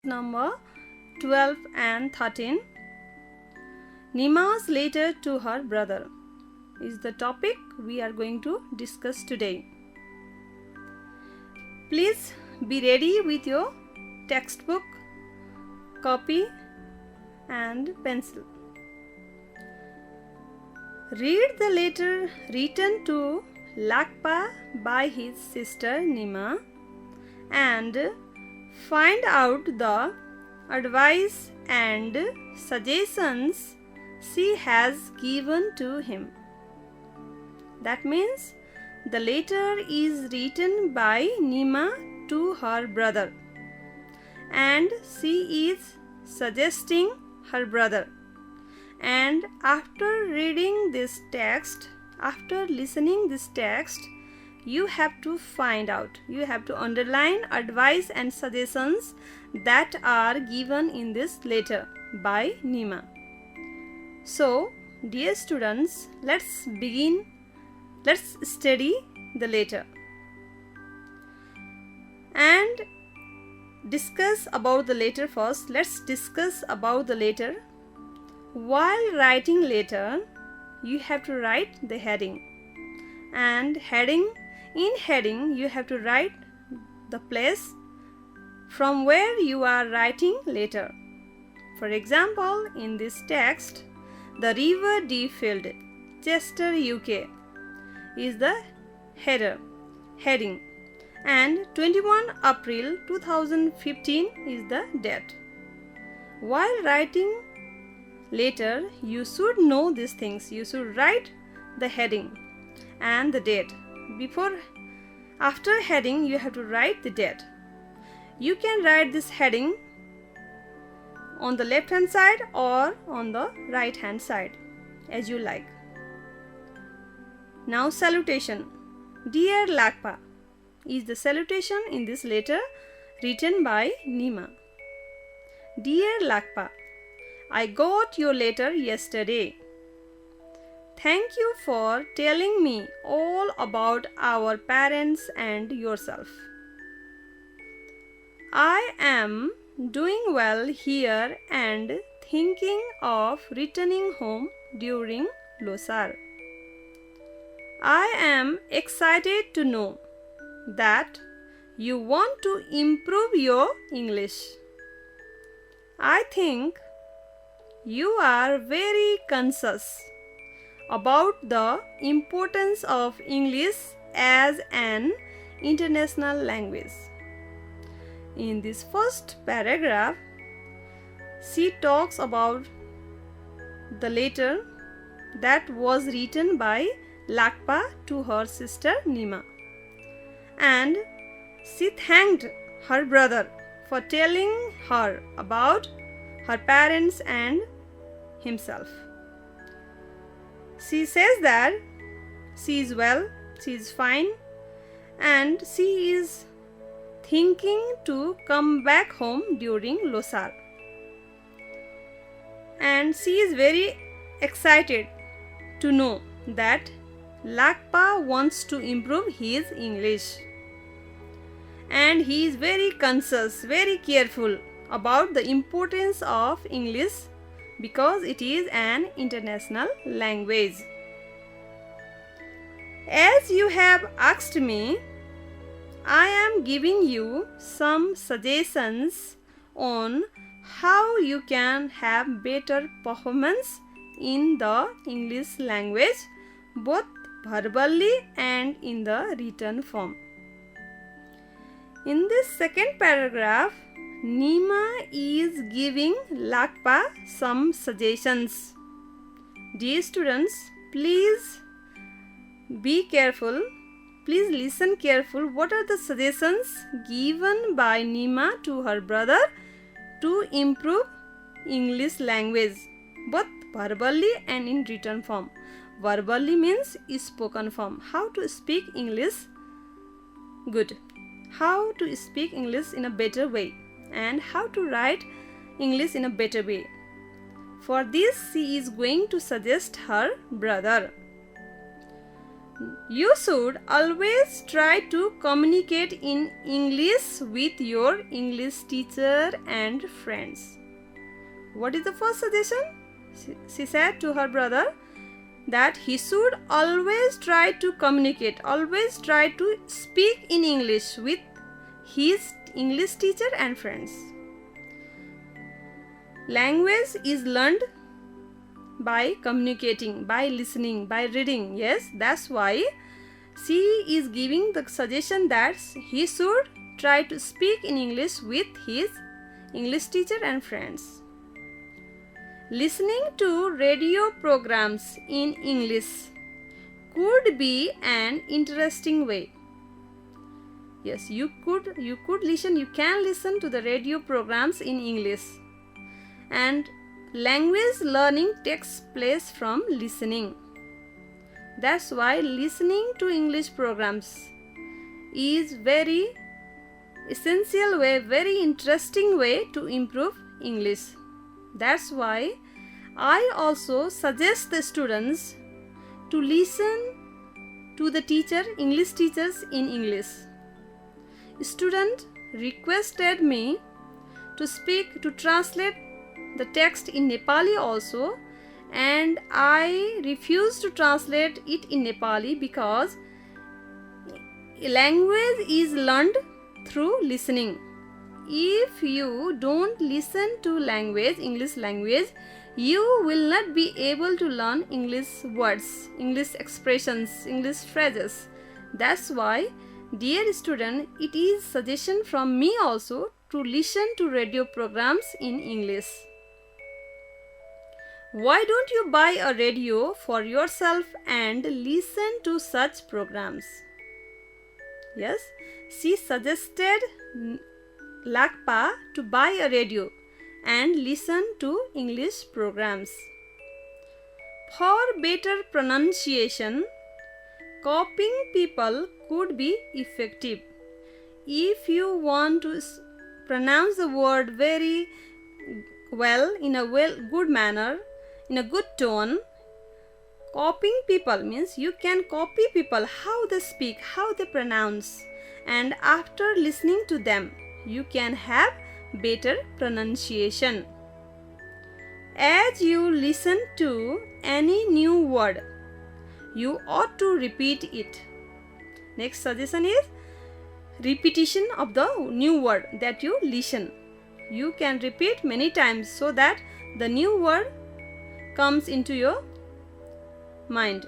number 12 and 13. Nima's letter to her brother is the topic we are going to discuss today. Please be ready with your textbook, copy and pencil. Read the letter written to Lakpa by his sister Nima and find out the advice and suggestions she has given to him. That means the letter is written by Nima to her brother and she is suggesting her brother. And after reading this text, after listening this text, you have to find out, you have to underline advice and suggestions that are given in this letter by Nima. So, dear students, let's begin. Let's study the letter and discuss about the letter first. Let's discuss about the letter. While writing letter, you have to write the heading, and in heading you have to write the place from where you are writing letter. For example, in this text, the River Deerfield, Chester, UK is the heading, and 21 April 2015 is the date. While writing letter, you should know these things. You should write the heading and the date. After heading, you have to write the date. You can write this heading on the left hand side or on the right hand side, as you like. Now, salutation. Dear Lakpa is the salutation in this letter written by Nima. Dear Lakpa, I got your letter yesterday. Thank you for telling me all about our parents and yourself. I am doing well here and thinking of returning home during Losar. I am excited to know that you want to improve your English. I think you are very conscious about the importance of English as an international language. In this first paragraph, she talks about the letter that was written by Lakpa to her sister Nima, and she thanked her brother for telling her about her parents and himself. She says that she is well, she is fine, and she is thinking to come back home during Losar. And she is very excited to know that Lakpa wants to improve his English. And he is very conscious, very careful about the importance of English because it is an international language. As you have asked me, I am giving you some suggestions on how you can have better performance in the English language, both verbally and in the written form. In this second paragraph, Nima is giving Lakpa some suggestions. Dear students, please be careful. Please listen careful. What are the suggestions given by Nima to her brother to improve English language, both verbally and in written form? Verbally means spoken form. How to speak English good. How to speak English in a better way. And how to write English in a better way. For this, she is going to suggest her brother. You should always try to communicate in English with your English teacher and friends. What is the first suggestion? She said to her brother that he should always try to communicate, always try to speak in English with his English teacher and friends. Language is learned by communicating, by listening, by reading. Yes, that's why she is giving the suggestion that he should try to speak in English with his English teacher and friends. Listening to radio programs in English could be an interesting way. Yes, you can listen to the radio programs in English. And language learning takes place from listening. That's why listening to English programs is very essential way, very interesting way to improve English. That's why I also suggest the students to listen to the English teachers in English. Student requested me to translate the text in Nepali also, and I refused to translate it in Nepali because language is learned through listening. If you don't listen to language, English language, you will not be able to learn English words, English expressions, English phrases. That's why, dear student, it is suggestion from me also to listen to radio programs in English. Why don't you buy a radio for yourself and listen to such programs? Yes, she suggested Lakpa to buy a radio and listen to English programs. For better pronunciation, copying people could be effective. If you want to pronounce the word very well in a good manner, in a good tone, copying people means you can copy people, how they speak, how they pronounce, and after listening to them, you can have better pronunciation. As you listen to any new word, you ought to repeat it. Next suggestion is repetition of the new word that you listen. You can repeat many times so that the new word comes into your mind.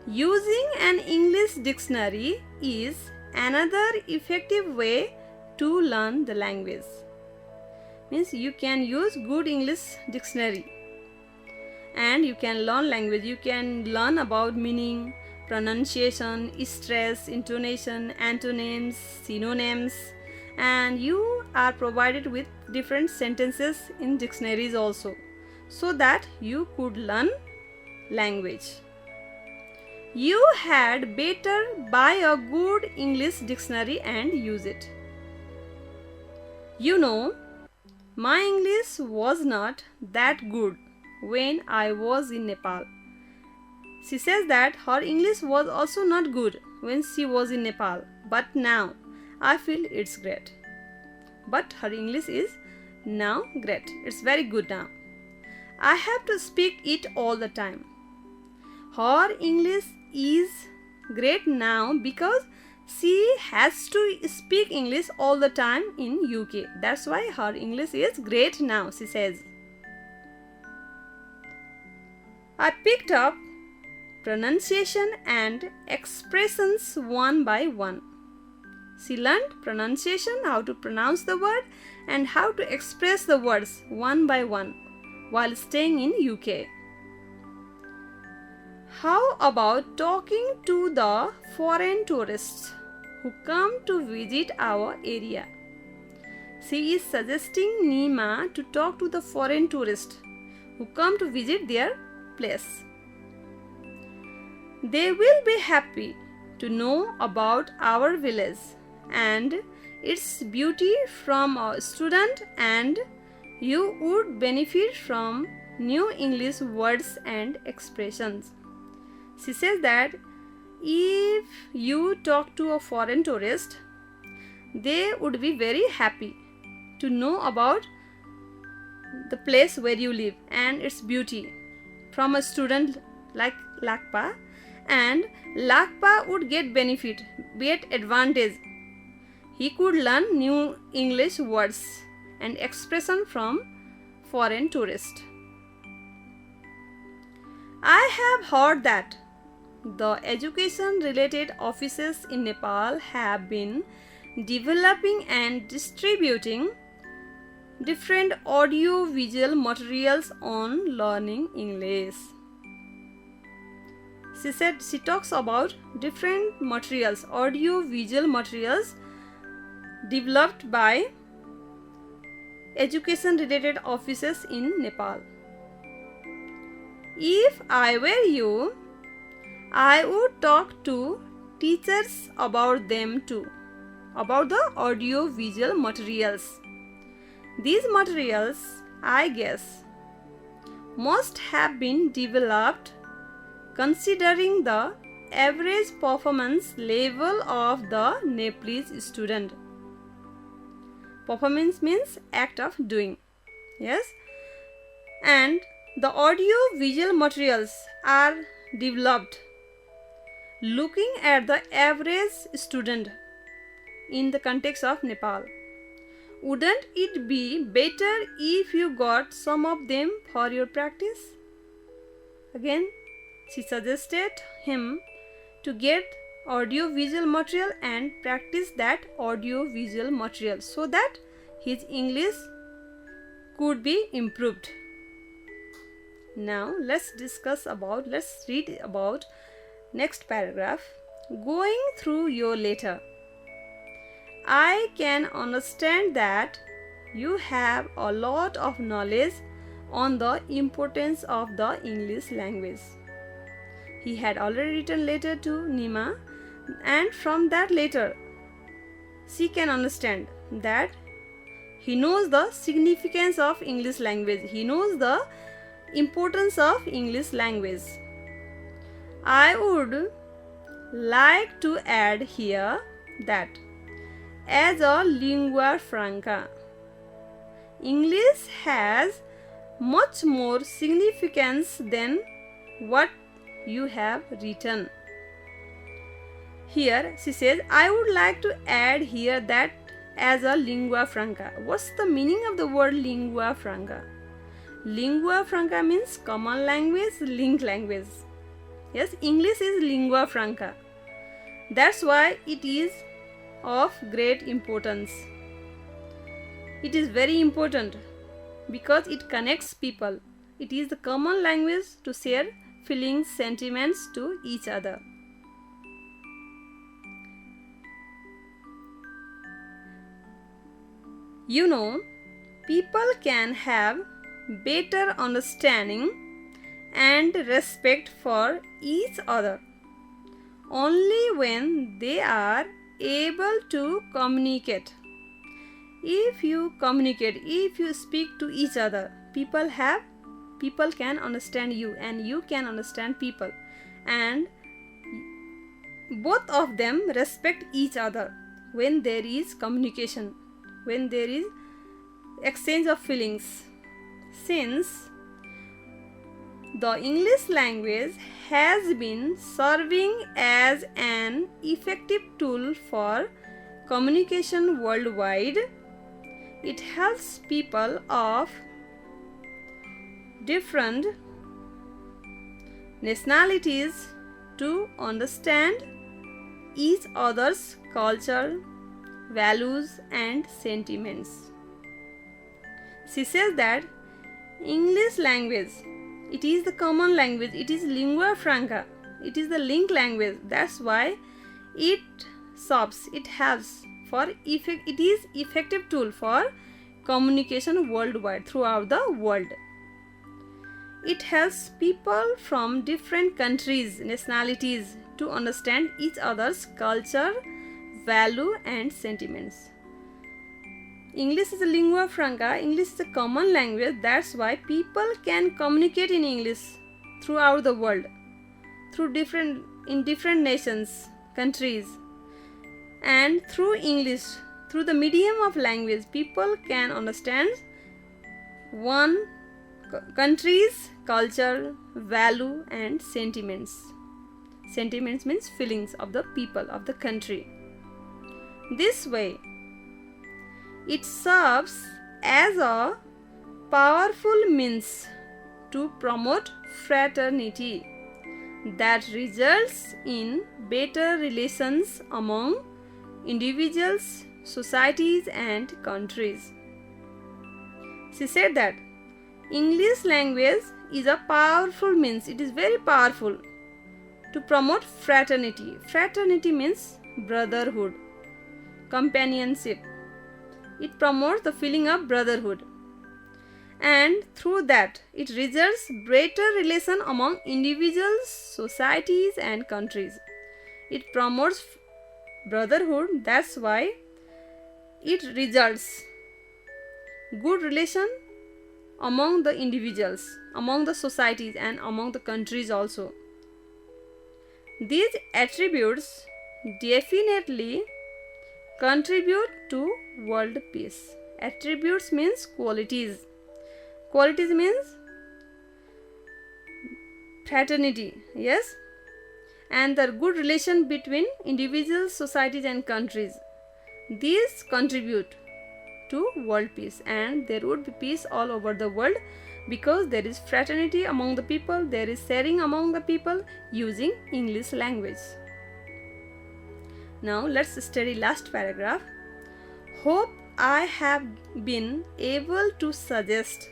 Using an English dictionary is another effective way to learn the language. Means you can use good English dictionary and you can learn language. You can learn about meaning, pronunciation, stress, intonation, antonyms, synonyms, and you are provided with different sentences in dictionaries also, so that you could learn language. You had better buy a good English dictionary and use it. You know, my English was not that good when I was in Nepal. She says that her English was also not good when she was in Nepal, but now I feel it's great. But her English is now great. It's very good now. I have to speak it all the time. Her English is great now because she has to speak English all the time in UK. That's why her English is great now, she says. I picked up pronunciation and expressions one by one. She learned pronunciation, how to pronounce the word, and how to express the words one by one while staying in UK. How about talking to the foreign tourists who come to visit our area? She is suggesting Nima to talk to the foreign tourists who come to visit their place. They will be happy to know about our village and its beauty from a student, and you would benefit from new English words and expressions. She says that If you talk to a foreign tourist, they would be very happy to know about the place where you live and its beauty from a student like Lakpa, and Lakpa would get benefit, get advantage. He could learn new English words and expression from foreign tourists. I have heard that the education related offices in Nepal have been developing and distributing different audio visual materials on learning English. She talks about different materials, audio visual materials developed by education related offices in Nepal. If I were you, I would talk to teachers about them too, about the audio visual materials. These materials, I guess, must have been developed considering the average performance level of the Nepalese student. Performance means act of doing. Yes? And the audio visual materials are developed looking at the average student in the context of Nepal. Wouldn't it be better if you got some of them for your practice? Again, she suggested him to get audio visual material and practice that audio visual material so that his English could be improved. Now let's read about next paragraph. Going through your letter, I can understand that you have a lot of knowledge on the importance of the English language. He had already written letter to Nima, and from that letter she can understand that he knows the significance of English language. He knows the importance of English language. I would like to add here that as a lingua franca, English has much more significance than what you have written. Here she says, I would like to add here that as a lingua franca. What's the meaning of the word lingua franca? Lingua franca means common language, linked language. Yes, English is lingua franca. That's why it is of great importance. It is very important because it connects people. It is the common language to share feelings, sentiments to each other. You know, people can have better understanding and respect for each other only when they are able to communicate. If you communicate, if you speak to each other, people can understand you and you can understand people, and both of them respect each other when there is communication, when there is exchange of feelings. Since the English language has been serving as an effective tool for communication worldwide, it helps people of different nationalities to understand each other's culture, values, and sentiments. She says that English language, it is the common language, it is lingua franca, it is the linked language. That's why it serves, it helps for it is effective tool for communication worldwide, throughout the world. It helps people from different countries, nationalities to understand each other's culture, value, and sentiments. English is a lingua franca, English is a common language. That's why people can communicate in English throughout the world, through different in different nations, countries, and through English, through the medium of language, people can understand one country's culture, value, and sentiments. Sentiments means feelings of the people of the country. This way, it serves as a powerful means to promote fraternity that results in better relations among individuals, societies, and countries. She said that English language is a powerful means, it is very powerful to promote fraternity. Fraternity means brotherhood, companionship. It promotes the feeling of brotherhood, and through that it results better relation among individuals, societies, and countries. It promotes brotherhood, that's why it results good relation among the individuals, among the societies, and among the countries also. These attributes definitely contribute to world peace. Attributes means qualities. Qualities means fraternity, yes, and the good relation between individuals, societies, and countries. These contribute to world peace, and there would be peace all over the world because there is fraternity among the people, there is sharing among the people using English language. Now let's study last paragraph. Hope I have been able to suggest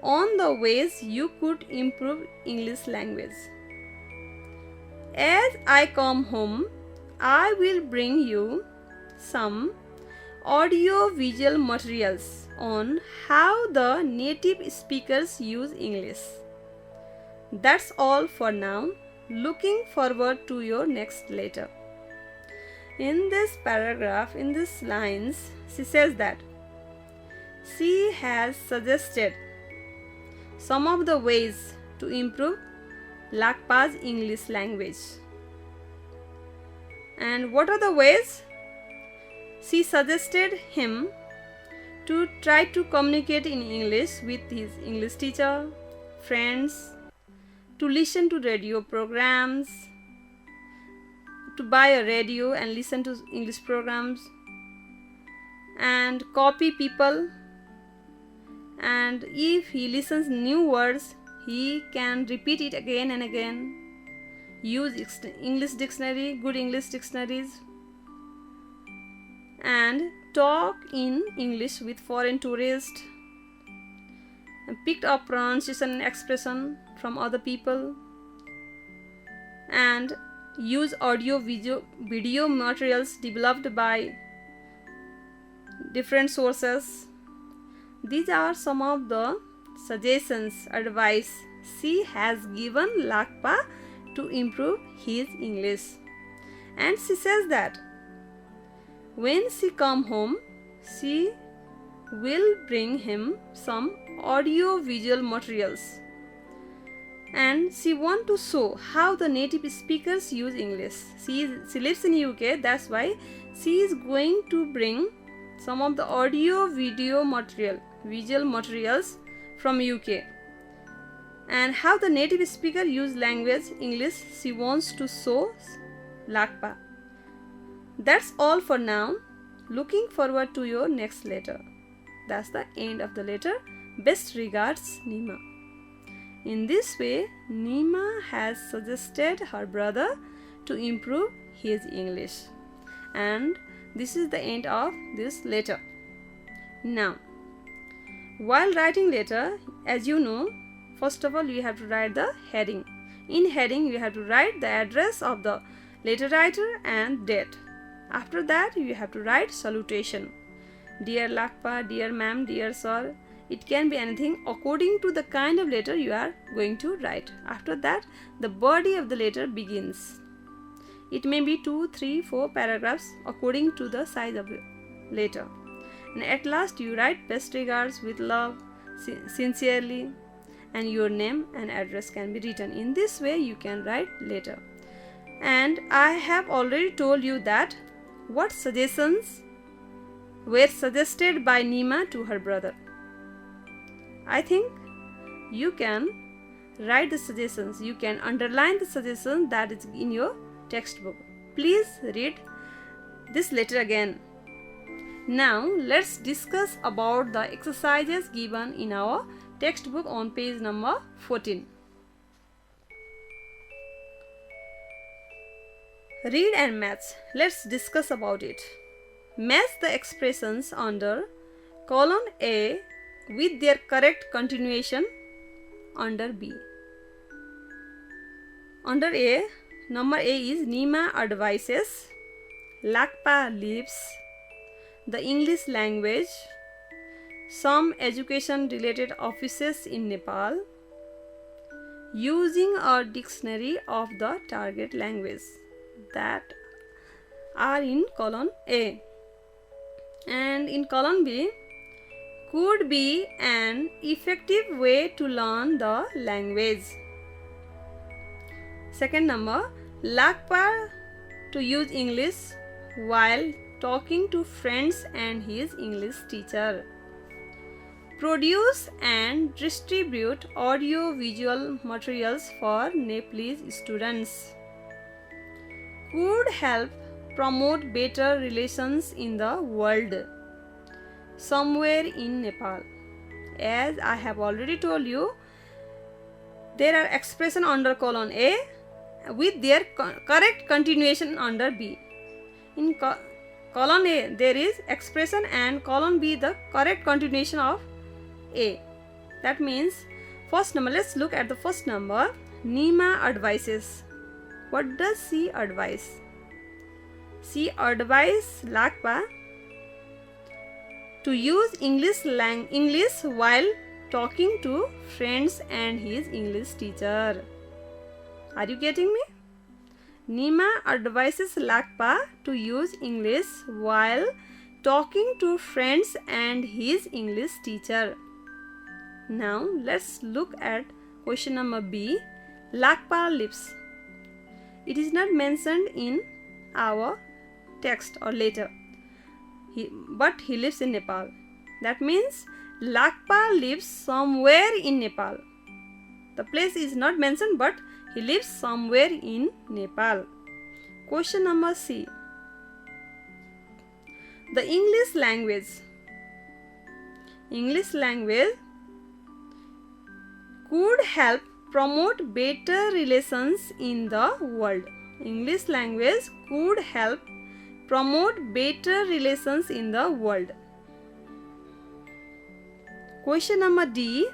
on the ways you could improve English language. As I come home, I will bring you some audio-visual materials on how the native speakers use English. That's all for now. Looking forward to your next letter. In this paragraph, in these lines, she says that she has suggested some of the ways to improve Lakpa's English language. And what are the ways? She suggested him to try to communicate in English with his English teacher, friends, to listen to radio programs, to buy a radio and listen to English programs, and copy people, and if he listens new words, he can repeat it again and again. Use English dictionary, good English dictionaries, and talk in English with foreign tourists, and picked up pronunciation and expression from other people, and use audio video materials developed by different sources. These are some of the suggestions, advice she has given Lakpa to improve his English. And she says that when she come home, she will bring him some audio visual materials, and she want to show how the native speakers use English. She lives in UK, that's why she is going to bring some of the audio video visual materials from UK, and how the native speaker use language English she wants to show Lakpa. That's all for now. Looking forward to your next letter. That's the end of the letter. Best regards, Nima. In this way, Nima has suggested her brother to improve his English. And this is the end of this letter. Now, while writing letter, as you know, first of all you have to write the heading. In heading, you have to write the address of the letter writer and date. After that, you have to write salutation. Dear Lakpa, dear ma'am, dear sir. It can be anything according to the kind of letter you are going to write. After that, the body of the letter begins. It may be 2, 3, 4 paragraphs according to the size of the letter. And at last, you write best regards with love, sincerely, and your name and address can be written. In this way, you can write letter. And I have already told you that what suggestions were suggested by Nima to her brother. I think you can write the suggestions, you can underline the suggestions that is in your textbook. Please read this letter again. Now let's discuss about the exercises given in our textbook on page number 14. Read and match. Let's discuss about it. Match the expressions under column A with their correct continuation under B. Under A, number A is Nima advises, Lakpa leaves, the English language, some education related offices in Nepal, using a dictionary of the target language, that are in column A. And in column B, could be an effective way to learn the language. Second number, Lakpa to use English while talking to friends and his English teacher. Produce and distribute audio-visual materials for Nepalese students. Could help promote better relations in the world. Somewhere in Nepal. As I have already told you, there are expressions under column A with their correct continuation under B. In column A there is expression and column B the correct continuation of A. That means first number, let's look at the first number. Nima advises. What does she advise? She advises Lakpa to use English while talking to friends and his English teacher. Are you getting me? Nima advises Lakpa to use English while talking to friends and his English teacher. Now let's look at question number B. Lakpa lives. It is not mentioned in our text or letter, but he lives in Nepal. That means Lakpa lives somewhere in Nepal. The place is not mentioned, but he lives somewhere in Nepal. Question number C. The English language. English language could help promote better relations in the world. English language could help promote better relations in the world. Question number D.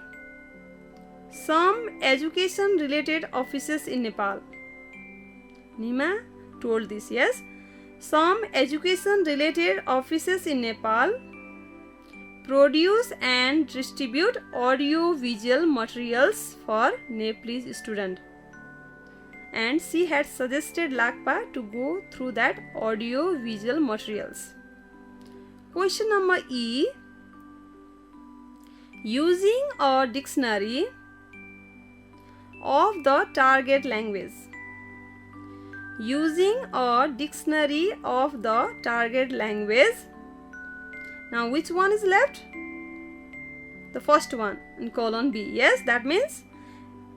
Some education related offices in Nepal. Nima told this, yes. Some education related offices in Nepal produce and distribute audio-visual materials for Nepalese students. And she had suggested Lakpa to go through that audio-visual materials. Question number E. Using a dictionary of the target language. Using a dictionary of the target language. Now which one is left? The first one in column B. Yes, that means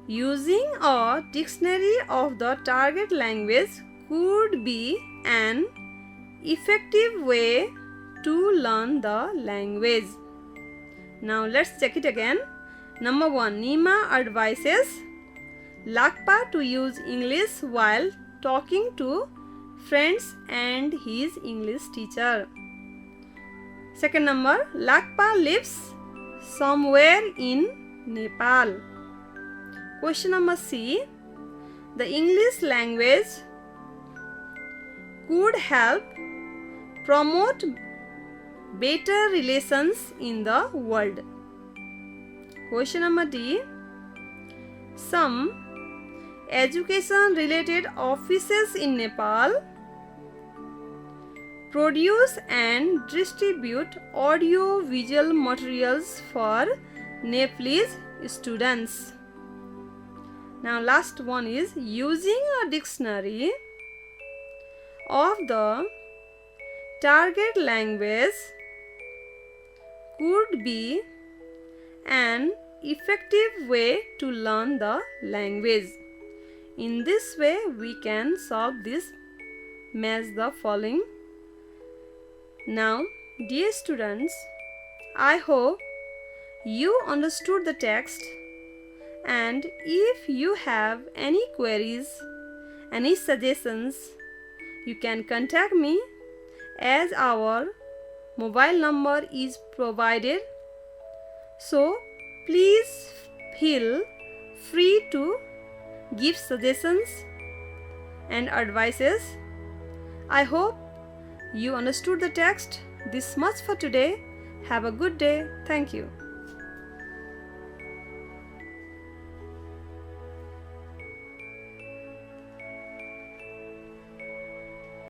using a dictionary of the target language could be an effective way to learn the language. Now let's check it again. Number 1. Nima advises Lakpa to use English while talking to friends and his English teacher. Second number, Lakpa lives somewhere in Nepal. Question number C. The English language could help promote better relations in the world. Question number D. Some education related offices in Nepal produce and distribute audio-visual materials for Nepalese students. Now last one is using a dictionary of the target language could be an effective way to learn the language. In this way, we can solve this. Match the following. Now, dear students, I hope you understood the text, and if you have any queries, any suggestions, you can contact me as our mobile number is provided. So, please feel free to give suggestions and advices. I hope you understood the text. This much for today. Have a good day. Thank you.